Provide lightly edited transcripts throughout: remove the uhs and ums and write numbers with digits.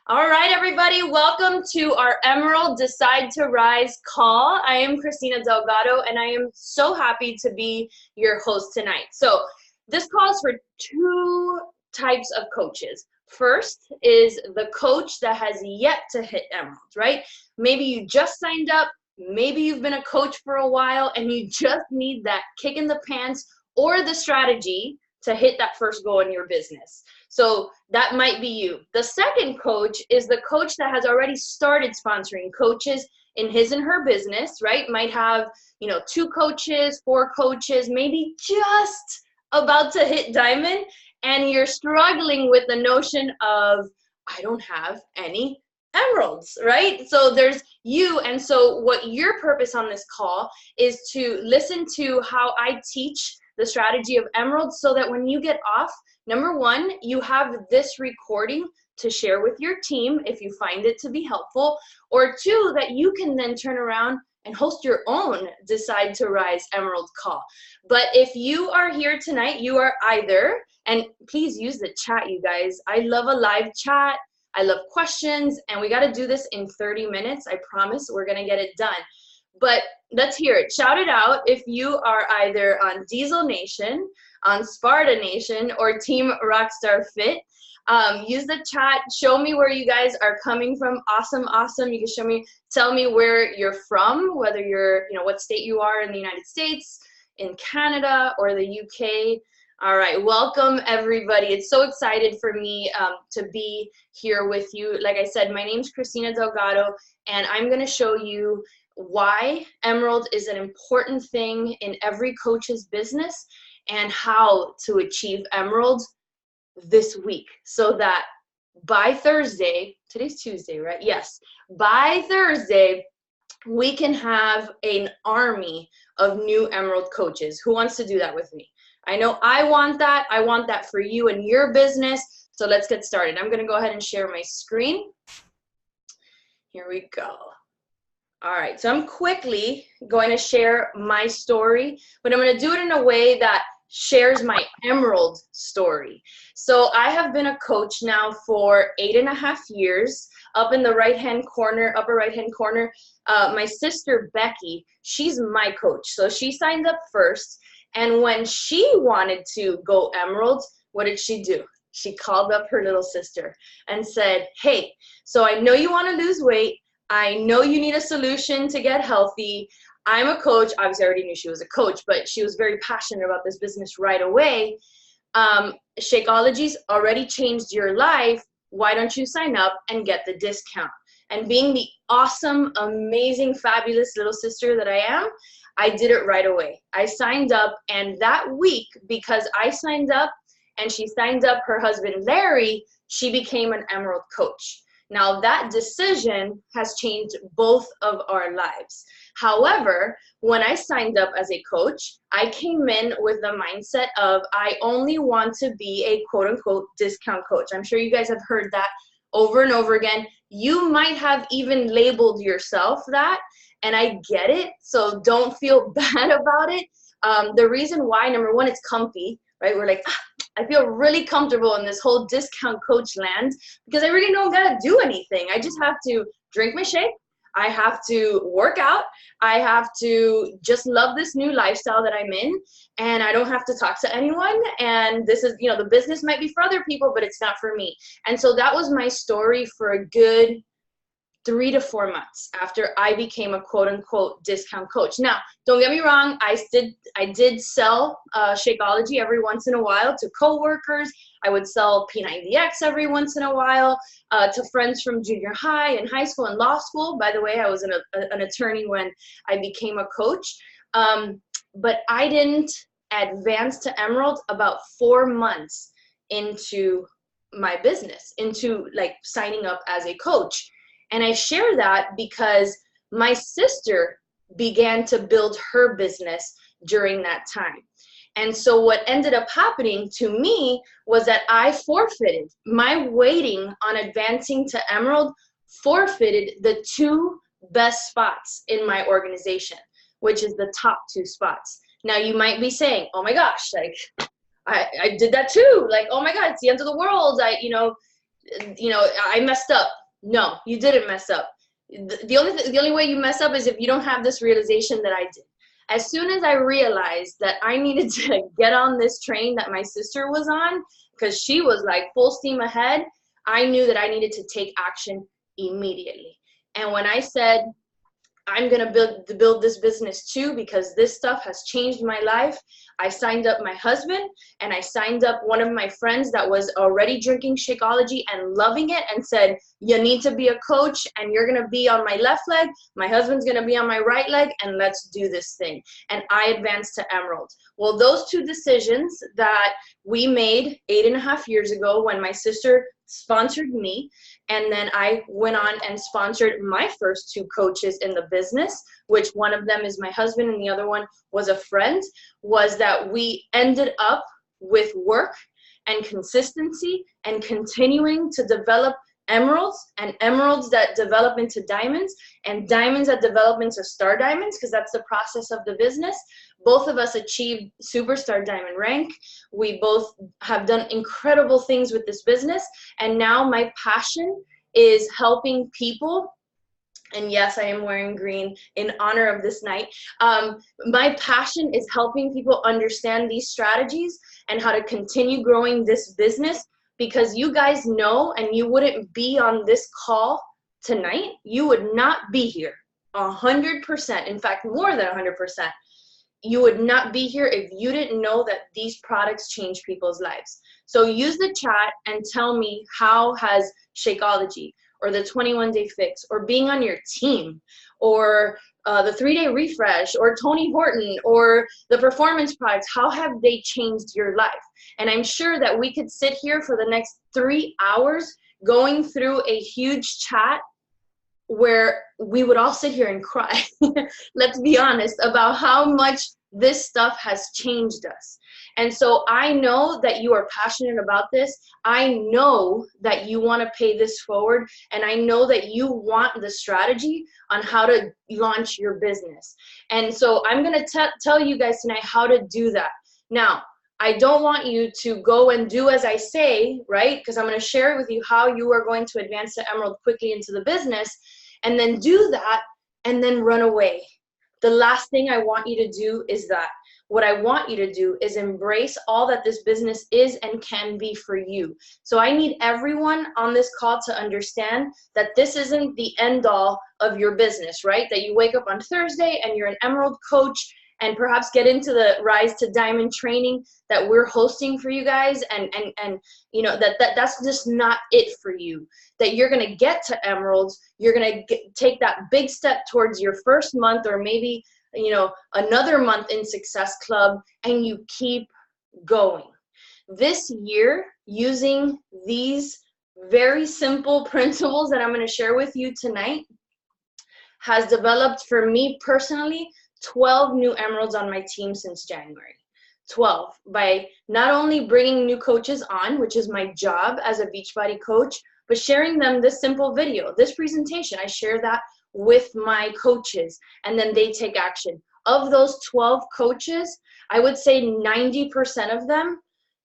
All right, everybody, welcome to our Emerald Decide to Rise call. I am Christina Delgado, and I am so happy to be your host tonight. So, this call is for two types of coaches. First is the coach that has yet to hit Emerald, right? Maybe you just signed up, maybe you've been a coach for a while, and you just need that kick in the pants or the strategy to hit that first goal in your business. So that might be you. The second coach is the coach that has already started sponsoring coaches in his and her business, right? Might have, two coaches, four coaches, maybe just about to hit diamond, and you're struggling with the notion of, I don't have any emeralds, right? So there's you. And so what your purpose on this call is to listen to how I teach the strategy of emeralds so that when you get off, number one, you have this recording to share with your team if you find it to be helpful, or two, that you can then turn around and host your own Decide to Rise Emerald call. But if you are here tonight, you are either, and please use the chat, you guys. I love a live chat. I love questions, and we got to do this in 30 minutes. I promise we're going to get it done. But let's hear it. Shout it out if you are either on Diesel Nation, on Sparta Nation, or Team Rockstar Fit. Use the chat. Show me where you guys are coming from. Awesome. You can tell me where you're from, whether you're, what state you are in the United States, in Canada, or the UK. All right, welcome everybody. It's so excited for me to be here with you. Like I said, my name's Christina Delgado, and I'm gonna show you why Emerald is an important thing in every coach's business and how to achieve Emerald this week so that by Thursday, today's Tuesday, right? Yes, by Thursday, we can have an army of new Emerald coaches. Who wants to do that with me? I know I want that. I want that for you and your business. So let's get started. I'm going to go ahead and share my screen. Here we go. All right, so I'm quickly going to share my story, but I'm going to do it in a way that shares my Emerald story. So I have been a coach now for 8.5 years. Up in the right-hand corner, upper right-hand corner, my sister Becky, she's my coach. So she signed up first, and when she wanted to go Emerald, what did she do? She called up her little sister and said, hey, so I know you want to lose weight. I know you need a solution to get healthy. I'm a coach. Obviously, I already knew she was a coach, but she was very passionate about this business right away. Shakeology's already changed your life. Why don't you sign up and get the discount? And being the awesome, amazing, fabulous little sister that I am, I did it right away. I signed up, and that week, because I signed up and she signed up her husband, Larry, she became an Emerald coach. Now that decision has changed both of our lives. However, when I signed up as a coach, I came in with the mindset of I only want to be a quote unquote discount coach. I'm sure you guys have heard that over and over again. You might have even labeled yourself that, and I get it. So don't feel bad about it. The reason why, number one, it's comfy, right? We're like, I feel really comfortable in this whole discount coach land because I really don't gotta do anything. I just have to drink my shake. I have to work out. I have to just love this new lifestyle that I'm in, and I don't have to talk to anyone. And this is, the business might be for other people, but it's not for me. And so that was my story for a good 3 to 4 months after I became a quote unquote discount coach. Now, don't get me wrong, I did sell Shakeology every once in a while to coworkers. I would sell P90X every once in a while to friends from junior high and high school and law school. By the way, I was an attorney when I became a coach. But I didn't advance to Emerald about 4 months into my business, into like signing up as a coach. And I share that because my sister began to build her business during that time. And so what ended up happening to me was that I forfeited my waiting on advancing to Emerald, forfeited the 2 best spots in my organization, which is the top 2 spots. Now you might be saying, oh my gosh, like I did that too. Like, oh my God, it's the end of the world. you know, I messed up. No, you didn't mess up. The only way you mess up is if you don't have this realization that I did. As soon as I realized that I needed to get on this train that my sister was on, because she was like full steam ahead, I knew that I needed to take action immediately. And when I said, I'm gonna build this business too, because this stuff has changed my life, I signed up my husband, and I signed up one of my friends that was already drinking Shakeology and loving it, and said, you need to be a coach, and you're gonna be on my left leg, my husband's gonna be on my right leg, and let's do this thing. And I advanced to Emerald. Well, those two decisions that we made 8.5 years ago, when my sister sponsored me, and then I went on and sponsored my first 2 coaches in the business, which one of them is my husband and the other one was a friend, was that we ended up with work and consistency and continuing to develop emeralds, and emeralds that develop into diamonds, and diamonds that develop into star diamonds, because that's the process of the business. Both of us achieved superstar diamond rank. We both have done incredible things with this business, and now my passion is helping people. And yes, I am wearing green in honor of this night. My passion is helping people understand these strategies and how to continue growing this business, because you guys know, and you wouldn't be on this call tonight, you would not be here 100%, in fact, more than 100%. You would not be here if you didn't know that these products change people's lives. So use the chat and tell me, how has Shakeology, or the 21-day fix, or being on your team, or the 3-day refresh, or Tony Horton, or the performance products, how have they changed your life? And I'm sure that we could sit here for the next 3 hours going through a huge chat where we would all sit here and cry, let's be honest, about how much this stuff has changed us. And so I know that you are passionate about this. I know that you want to pay this forward, and I know that you want the strategy on how to launch your business. And so I'm going to tell you guys tonight how to do that. Now, I don't want you to go and do as I say, right? Because I'm going to share with you how you are going to advance to Emerald quickly into the business, and then do that and then run away. The last thing I want you to do is that. What I want you to do is embrace all that this business is and can be for you. So I need everyone on this call to understand that this isn't the end all of your business, right? That you wake up on Thursday and you're an Emerald coach, and perhaps get into the Rise to Diamond training that we're hosting for you guys, and you know that's just not it for you. That you're gonna get to Emeralds, you're gonna take that big step towards your first month, or maybe another month in Success Club, and you keep going. This year, using these very simple principles that I'm gonna share with you tonight, has developed for me personally 12 new Emeralds on my team since January. 12, by not only bringing new coaches on, which is my job as a Beachbody coach, but sharing them this simple video, this presentation. I share that with my coaches, and then they take action. Of those 12 coaches, I would say 90% of them,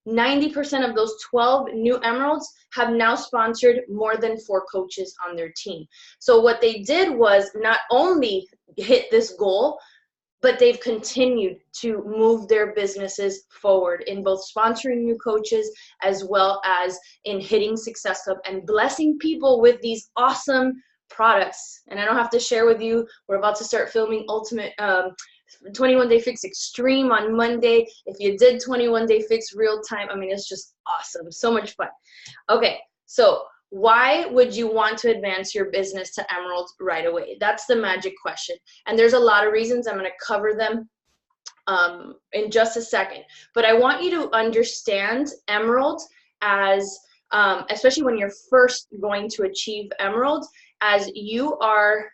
90% of those 12 new Emeralds have now sponsored more than 4 coaches on their team. So what they did was not only hit this goal, but they've continued to move their businesses forward in both sponsoring new coaches as well as in hitting Success Club and blessing people with these awesome products. And I don't have to share with you, we're about to start filming Ultimate 21-Day Fix Extreme on Monday. If you did 21-Day Fix real time, I mean, it's just awesome, so much fun. Okay, so why would you want to advance your business to Emerald right away? That's the magic question. And there's a lot of reasons. I'm going to cover them in just a second. But I want you to understand Emerald as, especially when you're first going to achieve Emerald, as you are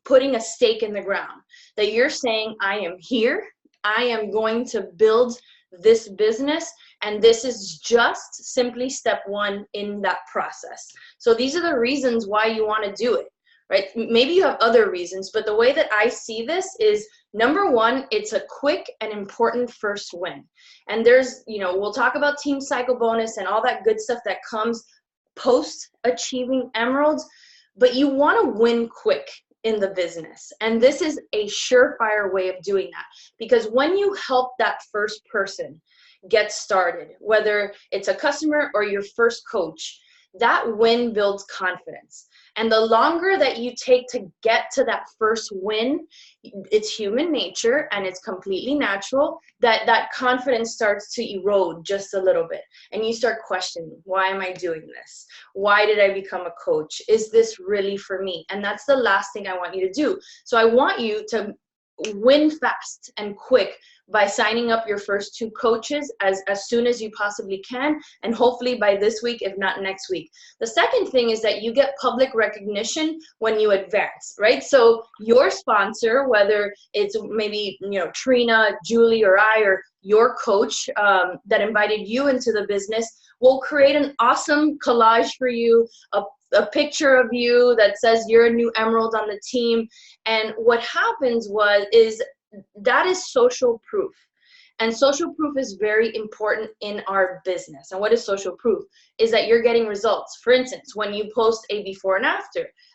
putting a stake in the ground. That you're saying, I am here. I am going to build this business, and this is just simply step 1 in that process. So these are the reasons why you want to do it, right? Maybe you have other reasons, but the way that I see this is, number 1, it's a quick and important first win. And there's, we'll talk about Team Cycle bonus and all that good stuff that comes post achieving emeralds, but you want to win quick in the business. And this is a surefire way of doing that, because when you help that first person get started, whether it's a customer or your first coach, that win builds confidence. And the longer that you take to get to that first win, it's human nature and it's completely natural that that confidence starts to erode just a little bit. And you start questioning, why am I doing this? Why did I become a coach? Is this really for me? And that's the last thing I want you to do. So I want you to win fast and quick by signing up your first 2 coaches as soon as you possibly can, and hopefully by this week, if not next week. The second thing is that you get public recognition when you advance, right? So your sponsor, whether it's maybe, you know, Trina, Julie, or I, or your coach that invited you into the business, will create an awesome collage for you, a picture of you that says you're a new emerald on the team. And what happens is that is social proof. And social proof is very important in our business. And what is social proof? Is that you're getting results. For instance, when you post a before and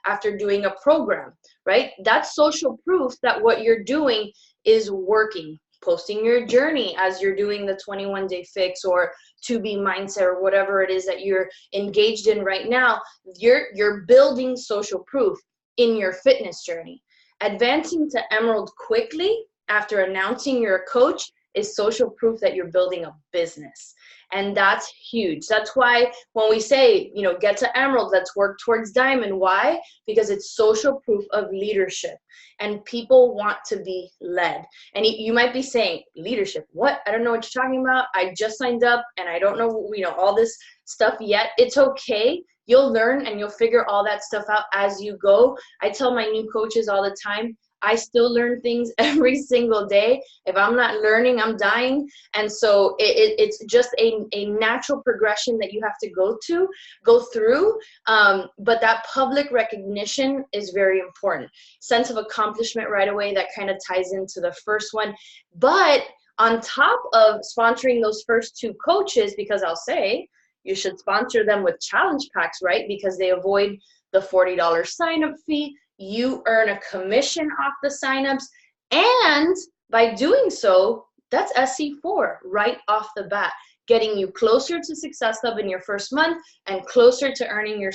after doing a program, right? That's social proof that what you're doing is working. Posting your journey as you're doing the 21-day fix or 2B mindset or whatever it is that you're engaged in right now, you're building social proof in your fitness journey. Advancing to emerald quickly after announcing you're a coach is social proof that you're building a business. And that's huge. That's why when we say, you know, get to emerald, let's work towards diamond. Why? Because it's social proof of leadership, and people want to be led. And you might be saying, leadership, what? I don't know what you're talking about. I just signed up and I don't know, you know, all this stuff yet. It's okay. You'll learn and you'll figure all that stuff out as you go. I tell my new coaches all the time, I still learn things every single day. If I'm not learning, I'm dying. And so it's just a natural progression that you have to go through. But that public recognition is very important. Sense of accomplishment right away, that kind of ties into the first one. But on top of sponsoring those first 2 coaches, because I'll say you should sponsor them with challenge packs, right? Because they avoid the $40 sign-up fee. You earn a commission off the signups, and by doing so, that's SC4 right off the bat, getting you closer to Success Club in your first month and closer to earning your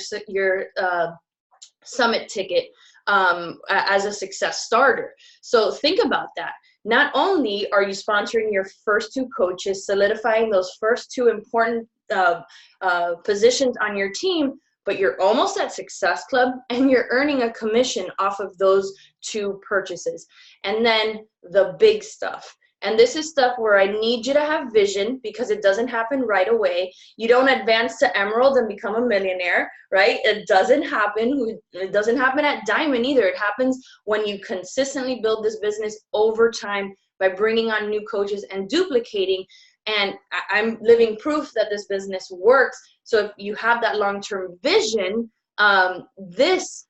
summit ticket as a success starter. So think about that. Not only are you sponsoring your first 2 coaches, solidifying those first 2 important positions on your team, but you're almost at Success Club and you're earning a commission off of those 2 purchases. And then the big stuff. And this is stuff where I need you to have vision, because it doesn't happen right away. You don't advance to emerald and become a millionaire, right? It doesn't happen. It doesn't happen at diamond either. It happens when you consistently build this business over time by bringing on new coaches and duplicating. And I'm living proof that this business works. So if you have that long-term vision, this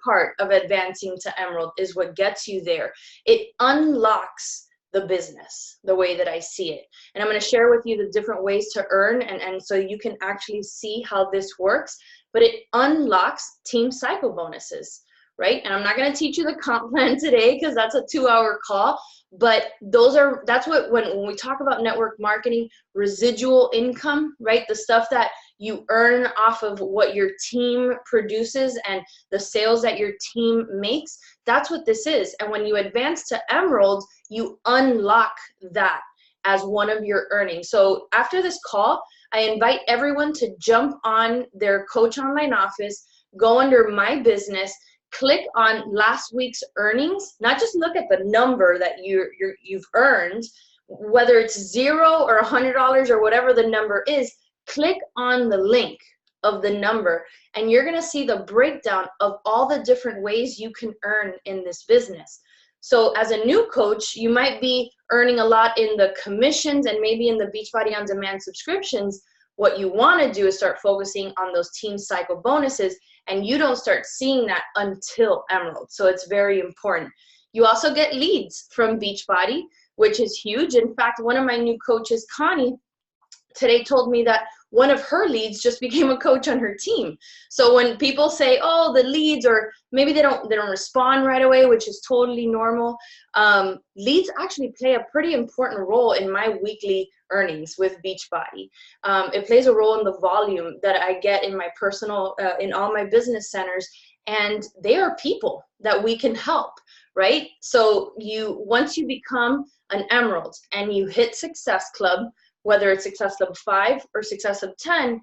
part of advancing to emerald is what gets you there. It unlocks the business the way that I see it. And I'm going to share with you the different ways to earn, and so you can actually see how this works. But it unlocks team cycle bonuses, right? And I'm not going to teach you the comp plan today because that's a 2-hour call. But that's what, when we talk about network marketing, residual income, right? The stuff that you earn off of what your team produces and the sales that your team makes, that's what this is. And when you advance to emerald, you unlock that as one of your earnings. So after this call, I invite everyone to jump on their Coach Online Office, go under My Business, click on last week's earnings, not just look at the number that you've earned, whether it's $0 or $100 or whatever the number is, click on the link of the number and you're going to see the breakdown of all the different ways you can earn in this business. So as a new coach, you might be earning a lot in the commissions and maybe in the Beachbody On Demand subscriptions. What you want to do is start focusing on those team cycle bonuses, and you don't start seeing that until emerald. So it's very important. You also get leads from Beachbody, which is huge. In fact, one of my new coaches, Connie, today told me that one of her leads just became a coach on her team. So when people say, oh, the leads, or maybe they don't respond right away, which is totally normal, leads actually play a pretty important role in my weekly earnings with Beachbody. It plays a role in the volume that I get in my personal, in all my business centers, and they are people that we can help, right? So once you become an Emerald and you hit Success Club, whether it's Success Club 5 or Success Club 10,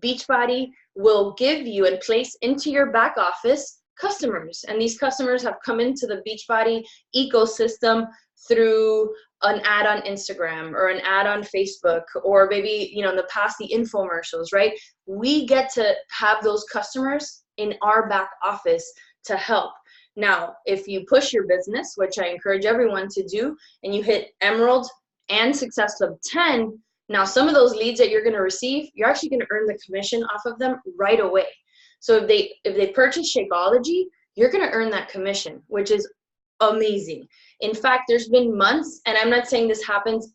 Beachbody will give you and place into your back office customers. And these customers have come into the Beachbody ecosystem through an ad on Instagram or an ad on Facebook, or maybe, in the past, the infomercials, right? We get to have those customers in our back office to help. Now, if you push your business, which I encourage everyone to do, and you hit Emerald and Success Club 10, now some of those leads that you're going to receive, you're actually going to earn the commission off of them right away. So if they purchase Shakeology, you're going to earn that commission, which is amazing. In fact, there's been months, and I'm not saying this happens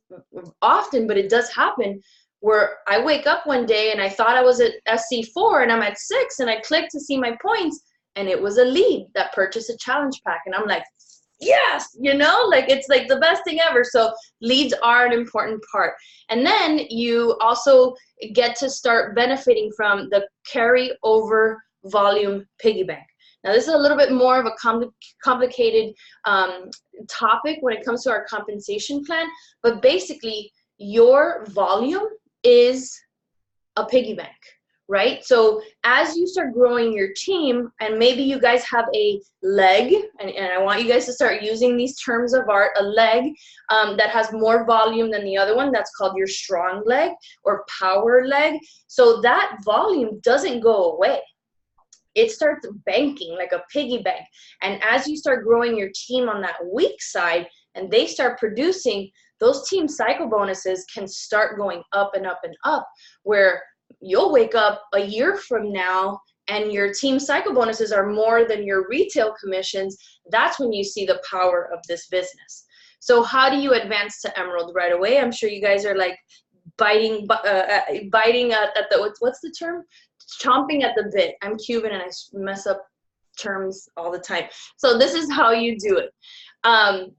often, but it does happen, where I wake up one day and I thought I was at SC4 and I'm at 6, and I click to see my points, and it was a lead that purchased a challenge pack. And I'm like, yes, it's like the best thing ever. So leads are an important part. And then you also get to start benefiting from the carryover volume piggy bank. Now, this is a little bit more of a complicated topic when it comes to our compensation plan, but basically your volume is a piggy bank, right? So as you start growing your team, and maybe you guys have a leg, and I want you guys to start using these terms of art, a leg that has more volume than the other one, that's called your strong leg or power leg. So that volume doesn't go away. It starts banking like a piggy bank. And as you start growing your team on that weak side and they start producing, those team cycle bonuses can start going up and up and up, where you'll wake up a year from now and your team cycle bonuses are more than your retail commissions. That's when you see the power of this business. So how do you advance to Emerald right away? I'm sure you guys are like biting at the, what's the term? Chomping at the bit. I'm Cuban and I mess up terms all the time. So this is how you do it.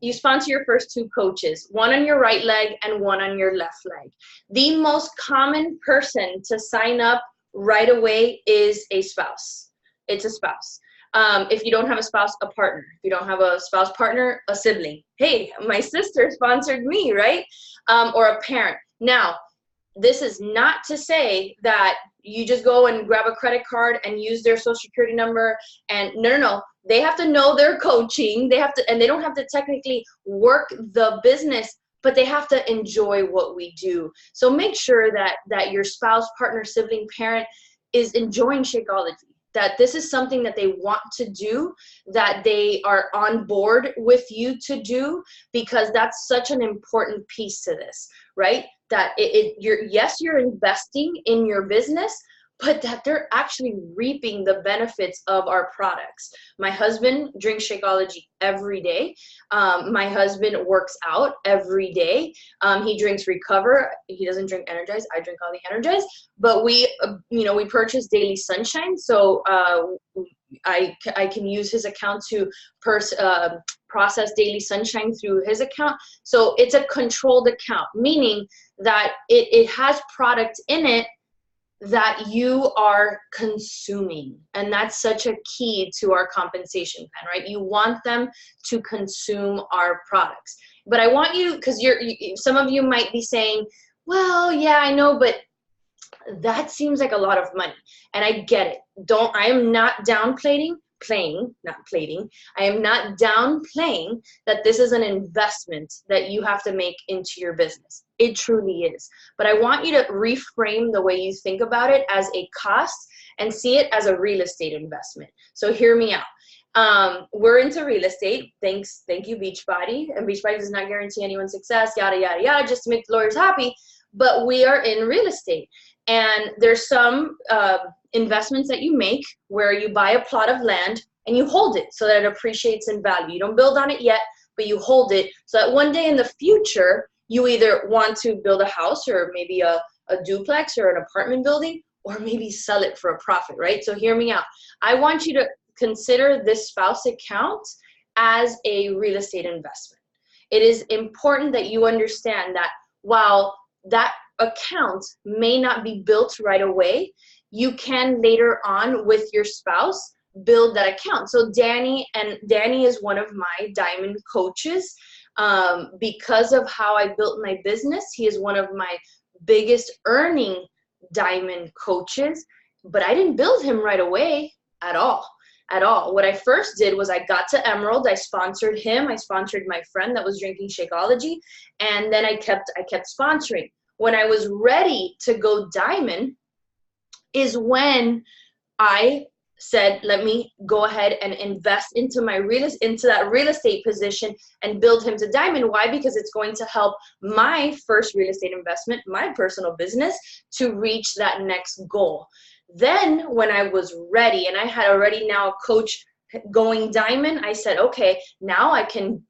You sponsor your first 2 coaches, one on your right leg and one on your left leg. The most common person to sign up right away is a spouse. It's a spouse. If you don't have a spouse, a partner. If you don't have a spouse partner, a sibling. Hey, my sister sponsored me, right? Or a parent. Now, this is not to say that you just go and grab a credit card and use their social security number, and no. They have to know their coaching. They have to, and they don't have to technically work the business, but they have to enjoy what we do. So make sure that your spouse, partner, sibling, parent is enjoying Shakeology, that this is something that they want to do, that they are on board with you to do, because that's such an important piece to this, right? That you're investing in your business, but that they're actually reaping the benefits of our products. My husband drinks Shakeology every day. My husband works out every day. He drinks Recover. He doesn't drink Energize. I drink all the Energize. But we purchase Daily Sunshine. So I can use his account to process Daily Sunshine through his account. So it's a controlled account, meaning that it has product in it that you are consuming. And that's such a key to our compensation plan, right? You want them to consume our products. But I want you, because some of you might be saying, well, yeah, I know, but that seems like a lot of money. And I get it. I am not downplaying, I am not downplaying that this is an investment that you have to make into your business. It truly is. But I want you to reframe the way you think about it as a cost and see it as a real estate investment. So hear me out. We're into real estate. Thank you, Beachbody. And Beachbody does not guarantee anyone's success, yada, yada, yada, just to make the lawyers happy. But we are in real estate. And there's some investments that you make where you buy a plot of land and you hold it so that it appreciates in value. You don't build on it yet, but you hold it so that one day in the future, you either want to build a house or maybe a a duplex or an apartment building, or maybe sell it for a profit, right? So hear me out. I want you to consider this spouse account as a real estate investment. It is important that you understand that while that account may not be built right away, you can later on with your spouse build that account. So Danny is one of my diamond coaches. Because of how I built my business, he is one of my biggest earning diamond coaches, but I didn't build him right away at all. What I first did was I got to Emerald, I sponsored him, I sponsored my friend that was drinking Shakeology, and then I kept sponsoring. When I was ready to go diamond is when I said, let me go ahead and invest into that real estate position and build him to diamond. Why? Because it's going to help my first real estate investment, my personal business, to reach that next goal. Then when I was ready and I had already now a coach going diamond, I said, okay, now I can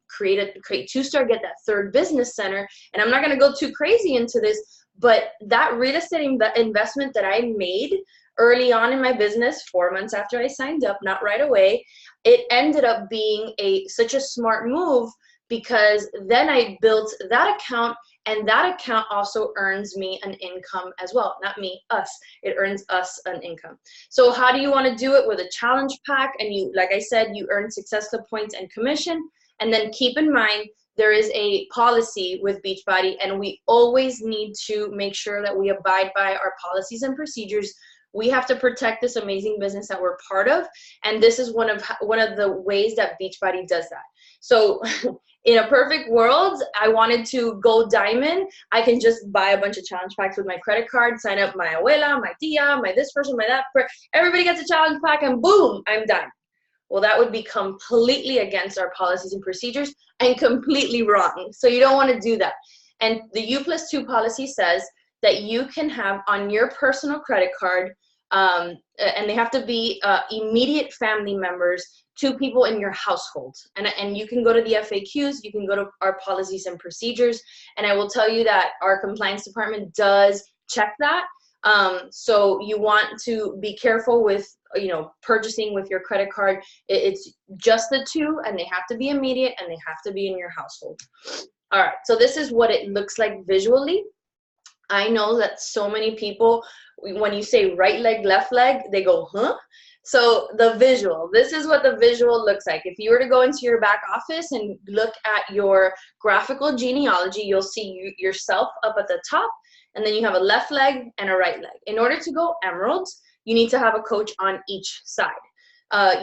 create 2-star, get that third business center. And I'm not going to go too crazy into this, but that real estate investment that I made early on in my business, 4 months after I signed up, not right away, it ended up being such a smart move, because then I built that account, and that account also earns me an income as well. Not me, us. It earns us an income. So how do you want to do it? With a challenge pack, and you, like I said, you earn Success Club points and commission. And then keep in mind, there is a policy with Beachbody, and we always need to make sure that we abide by our policies and procedures. We have to protect this amazing business that we're part of, and this is one of the ways that Beachbody does that. So in a perfect world, I wanted to go diamond. I can just buy a bunch of challenge packs with my credit card, sign up my abuela, my tia, my this person, my that person. Everybody gets a challenge pack, and boom, I'm done. Well, that would be completely against our policies and procedures and completely wrong. So you don't want to do that. And the U+2 policy says that you can have on your personal credit card, and they have to be immediate family members, 2 people in your household. And you can go to the FAQs, you can go to our policies and procedures, and I will tell you that our compliance department does check that. So you want to be careful with, purchasing with your credit card. It's just the 2, and they have to be immediate, and they have to be in your household. All right, so this is what it looks like visually. I know that so many people, when you say right leg, left leg, they go, huh? So the visual, this is what the visual looks like. If you were to go into your back office and look at your graphical genealogy, you'll see yourself up at the top, and then you have a left leg and a right leg. In order to go Emerald, you need to have a coach on each side.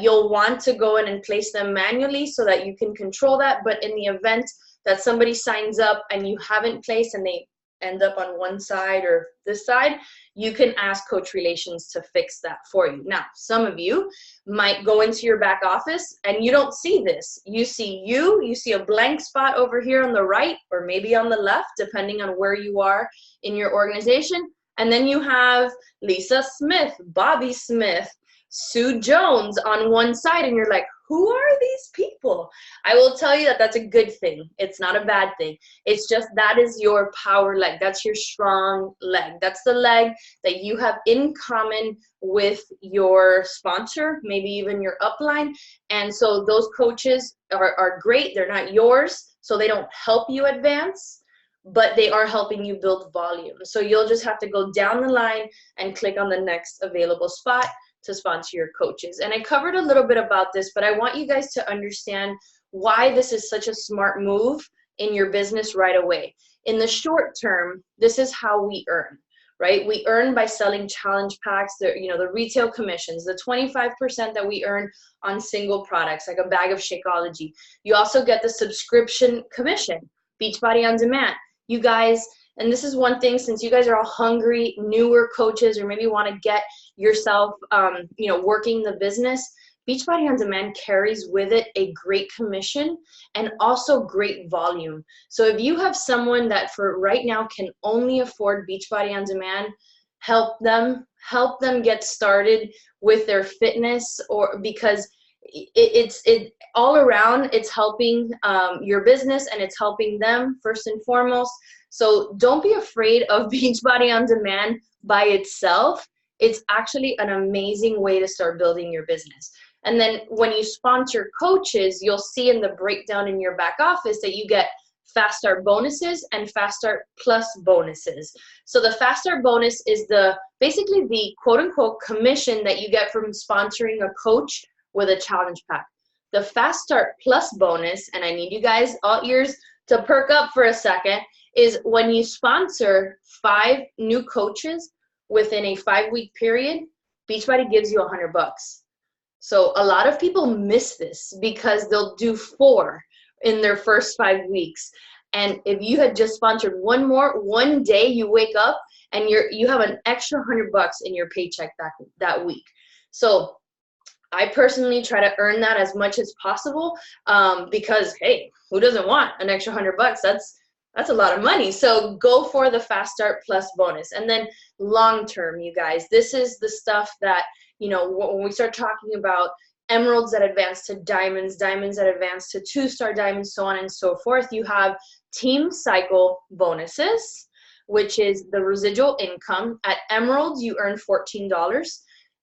You'll want to go in and place them manually so that you can control that, but in the event that somebody signs up and you haven't placed and they end up on one side or this side, you can ask Coach Relations to fix that for you. Now, some of you might go into your back office and you don't see this. You see a blank spot over here on the right or maybe on the left, depending on where you are in your organization. And then you have Lisa Smith, Bobby Smith, Sue Jones on one side, and you're like, who are these people? I will tell you that that's a good thing. It's not a bad thing. It's just that is your power leg. That's your strong leg. That's the leg that you have in common with your sponsor, maybe even your upline. And so those coaches are great. They're not yours, so they don't help you advance, but they are helping you build volume. So you'll just have to go down the line and click on the next available spot to sponsor your coaches. And I covered a little bit about this, but I want you guys to understand why this is such a smart move in your business right away. In the short term, this is how we earn, right? We earn by selling challenge packs, the retail commissions, the 25% that we earn on single products, like a bag of Shakeology. You also get the subscription commission, Beachbody On Demand. You guys, and this is one thing, since you guys are all hungry, newer coaches, or maybe want to get yourself, working the business, Beachbody On Demand carries with it a great commission and also great volume. So if you have someone that for right now can only afford Beachbody On Demand, help them get started with their fitness, or because it all around, it's helping your business, and it's helping them first and foremost. So don't be afraid of Beachbody On Demand by itself. It's actually an amazing way to start building your business. And then when you sponsor coaches, you'll see in the breakdown in your back office that you get Fast Start bonuses and Fast Start Plus bonuses. So the Fast Start bonus is basically the quote unquote commission that you get from sponsoring a coach with a challenge pack. The Fast Start Plus bonus, and I need you guys all ears to perk up for a second, is when you sponsor 5 new coaches within a 5-week period, Beachbody gives you $100. So a lot of people miss this because they'll do 4 in their first 5 weeks. And if you had just sponsored one day, you wake up and you have an extra $100 in your paycheck that week. So I personally try to earn that as much as possible because, hey, who doesn't want an extra $100? That's a lot of money. So go for the Fast Start Plus bonus. And then long term, you guys, this is the stuff that, you know, when we start talking about emeralds that advance to diamonds, diamonds that advance to 2-star diamonds, so on and so forth, you have team cycle bonuses, which is the residual income. At emerald, you earn $14.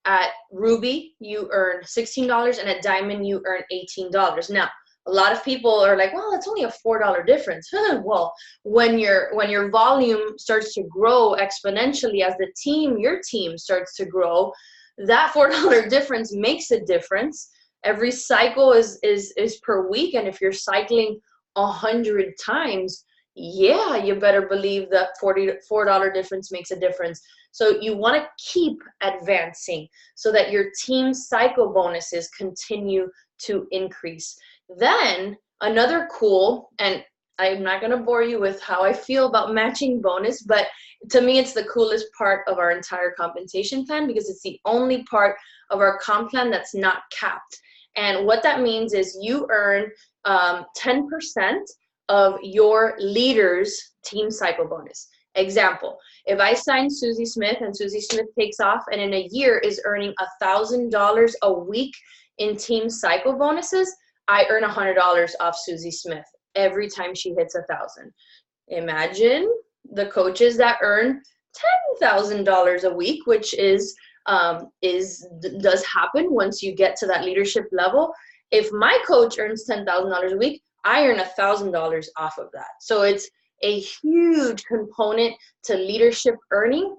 At ruby, you earn $16, and at diamond, you earn $18. Now, a lot of people are like, well, it's only a $4 difference. Well, when your volume starts to grow exponentially as your team starts to grow, that $4 difference makes a difference. Every cycle is per week, and if you're cycling 100 times, yeah, you better believe that $4 difference makes a difference. So you want to keep advancing so that your team cycle bonuses continue to increase. Then another cool, and I'm not going to bore you with how I feel about matching bonus, but to me, it's the coolest part of our entire compensation plan because it's the only part of our comp plan that's not capped. And what that means is you earn 10% of your leader's team cycle bonus. Example, if I sign Susie Smith and Susie Smith takes off and in a year is earning $1,000 a week in team cycle bonuses, I earn $100 off Susie Smith every time she hits 1,000. Imagine the coaches that earn $10,000 a week, which does happen once you get to that leadership level. If my coach earns $10,000 a week, I earn $1,000 off of that. So it's a huge component to leadership earning,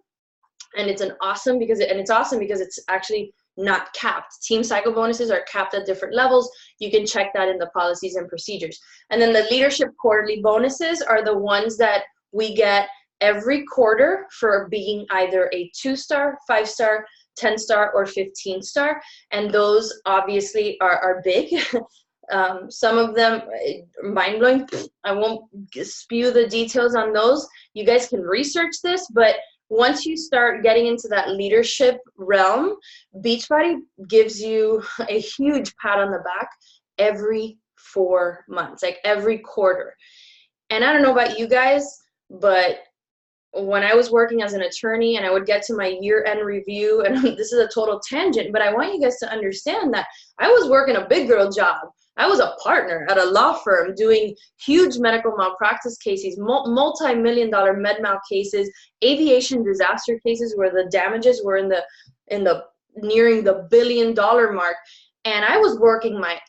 and it's awesome because it's actually not capped. Team cycle bonuses are capped at different levels. You can check that in the policies and procedures. And then the leadership quarterly bonuses are the ones that we get every quarter for being either a 2-star, 5-star, 10-star, or 15-star. And those obviously are big. Some of them mind-blowing. I won't spew the details on those. You guys can research this, but once you start getting into that leadership realm, Beachbody gives you a huge pat on the back every 4 months, like every quarter. And I don't know about you guys, but when I was working as an attorney and I would get to my year-end review, and this is a total tangent, but I want you guys to understand that I was working a big girl job. I was a partner at a law firm doing huge medical malpractice cases, multi-million-dollar med mal cases, aviation disaster cases where the damages were in the nearing the $1 billion mark, and I was working my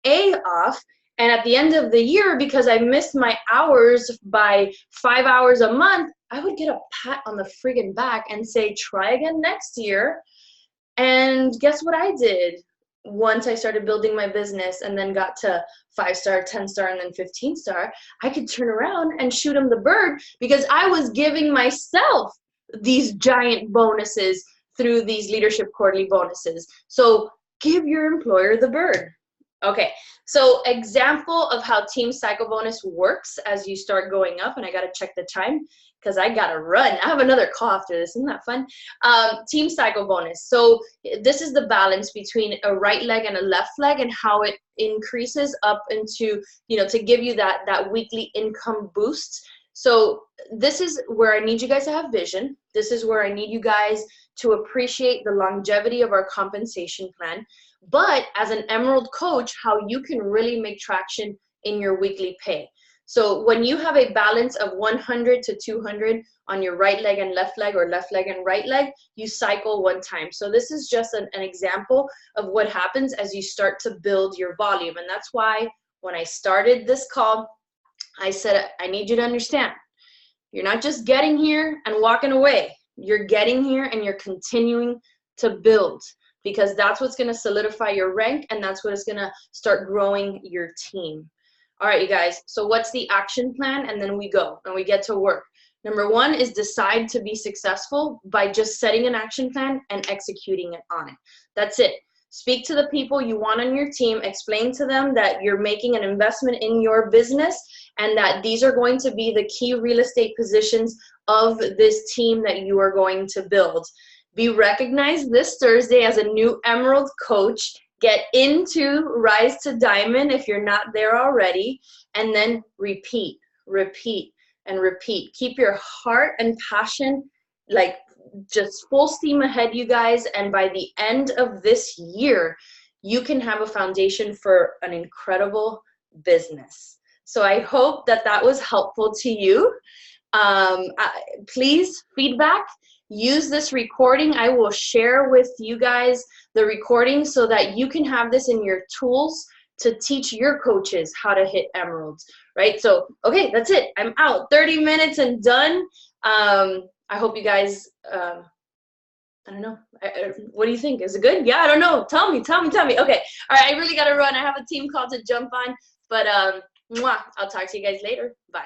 A off. And at the end of the year, because I missed my hours by 5 hours a month, I would get a pat on the friggin' back and say, try again next year. And guess what I did? Once I started building my business and then got to 5-star, 10-star, and then 15-star, I could turn around and shoot them the bird because I was giving myself these giant bonuses through these leadership quarterly bonuses. So give your employer the bird. Okay, so example of how team cycle bonus works as you start going up, and I got to check the time because I got to run. I have another call after this. Isn't that fun? Team cycle bonus. So this is the balance between a right leg and a left leg and how it increases up into, to give you that weekly income boost. So this is where I need you guys to have vision. This is where I need you guys to appreciate the longevity of our compensation plan, but as an Emerald coach, how you can really make traction in your weekly pay. So when you have a balance of 100 to 200 on your right leg and left leg, or left leg and right leg, you cycle one time. So this is just an example of what happens as you start to build your volume. And that's why when I started this call, I said, I need you to understand, you're not just getting here and walking away. You're getting here and you're continuing to build, because that's what's going to solidify your rank, and that's what is going to start growing your team. All right, you guys, so what's the action plan? And then we go and we get to work. Number one is decide to be successful by just setting an action plan and executing it on it. That's it. Speak to the people you want on your team. Explain to them that you're making an investment in your business and that these are going to be the key real estate positions of this team that you are going to build. Be recognized this Thursday as a new Emerald coach. Get into Rise to Diamond if you're not there already, and then repeat, repeat, and repeat. Keep your heart and passion like just full steam ahead, you guys, and by the end of this year, you can have a foundation for an incredible business. So I hope that that was helpful to you. Please, feedback. Use this recording. I will share with you guys the recording so that you can have this in your tools to teach your coaches how to hit emeralds, right? So, okay, that's it. I'm out. 30 minutes and done. I hope you guys, I don't know. What do you think? Is it good? Yeah, I don't know. Tell me. Okay. All right, I really got to run. I have a team call to jump on, but I'll talk to you guys later. Bye.